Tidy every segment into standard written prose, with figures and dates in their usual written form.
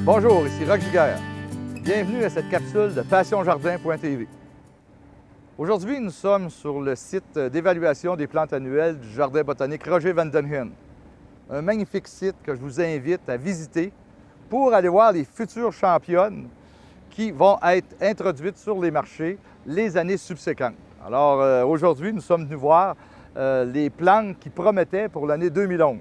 Bonjour, ici Roch Giguère. Bienvenue à cette capsule de passionjardin.tv. Aujourd'hui, nous sommes sur le site d'évaluation des plantes annuelles du Jardin botanique Roger van den Heen. Un magnifique site que je vous invite à visiter pour aller voir les futures championnes qui vont être introduites sur les marchés les années subséquentes. Alors aujourd'hui, nous sommes venus voir les plantes qui promettaient pour l'année 2011.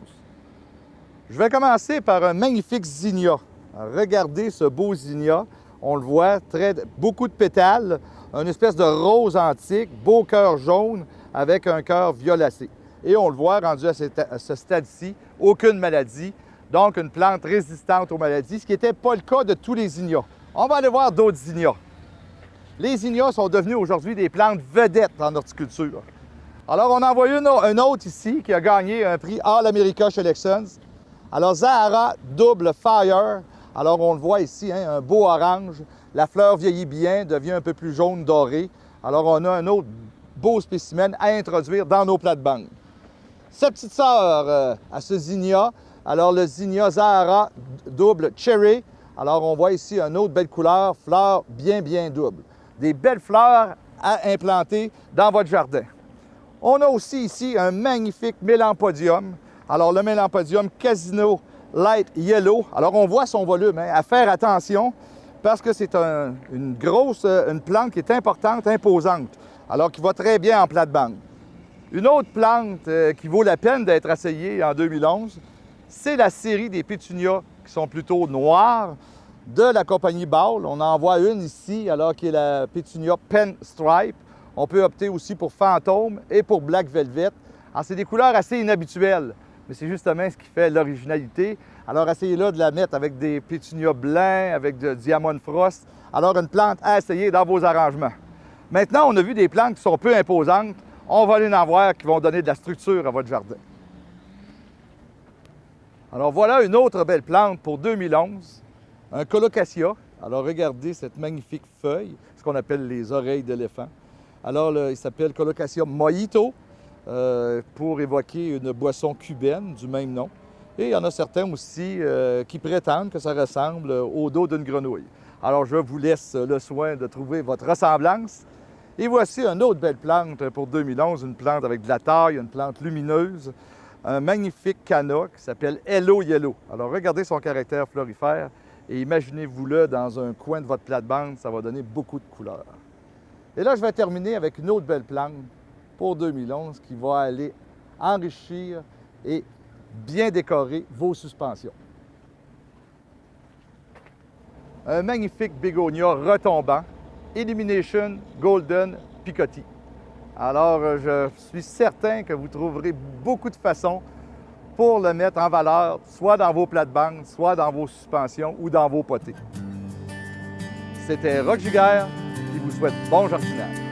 Je vais commencer par un magnifique zinnia. Regardez ce beau zinnia. On le voit, beaucoup de pétales, une espèce de rose antique, beau cœur jaune avec un cœur violacé. Et on le voit rendu à ce stade-ci, aucune maladie, donc une plante résistante aux maladies, ce qui n'était pas le cas de tous les zinnias. On va aller voir d'autres zinnias. Les zinnias sont devenus aujourd'hui des plantes vedettes en horticulture. Alors, on en voit un autre ici qui a gagné un prix All America Selections. Alors, Zahara Double Fire. Alors, on le voit ici, un beau orange. La fleur vieillit bien, devient un peu plus jaune doré. Alors, on a un autre beau spécimen à introduire dans nos plates-bandes. Sa petite sœur à ce zinnia, alors le zinnia Zahara Double Cherry. Alors, on voit ici une autre belle couleur, fleurs bien doubles. Des belles fleurs à implanter dans votre jardin. On a aussi ici un magnifique mélampodium. Alors, le mélampodium Casino Light Yellow. Alors, on voit son volume, à faire attention parce que c'est une plante qui est importante, imposante. Alors, qui va très bien en plate-bande. Une autre plante qui vaut la peine d'être essayée en 2011, c'est la série des pétunias qui sont plutôt noires de la compagnie Ball. On en voit une ici, alors qui est la pétunia Pen Stripe. On peut opter aussi pour Fantôme et pour Black Velvet. Alors, c'est des couleurs assez inhabituelles, mais c'est justement ce qui fait l'originalité. Alors, essayez-là de la mettre avec des pétunias blancs, avec de Diamond Frost. Alors, une plante à essayer dans vos arrangements. Maintenant, on a vu des plantes qui sont peu imposantes. On va aller en voir qui vont donner de la structure à votre jardin. Alors, voilà une autre belle plante pour 2011, un colocasia. Alors, regardez cette magnifique feuille, ce qu'on appelle les oreilles d'éléphant. Alors, il s'appelle Colocasia Mojito pour évoquer une boisson cubaine du même nom. Et il y en a certains aussi qui prétendent que ça ressemble au dos d'une grenouille. Alors, je vous laisse le soin de trouver votre ressemblance. Et voici une autre belle plante pour 2011, une plante avec de la taille, une plante lumineuse, un magnifique canna qui s'appelle Hello Yellow. Alors, regardez son caractère florifère et imaginez-vous-le dans un coin de votre plate-bande, ça va donner beaucoup de couleurs. Et là, je vais terminer avec une autre belle plante pour 2011 qui va aller enrichir et bien décorer vos suspensions. Un magnifique bégonia retombant, Illumination Golden Picotti. Alors, je suis certain que vous trouverez beaucoup de façons pour le mettre en valeur, soit dans vos plates-bandes, soit dans vos suspensions ou dans vos potées. C'était Roch Giguère qui vous souhaite bon jardinage.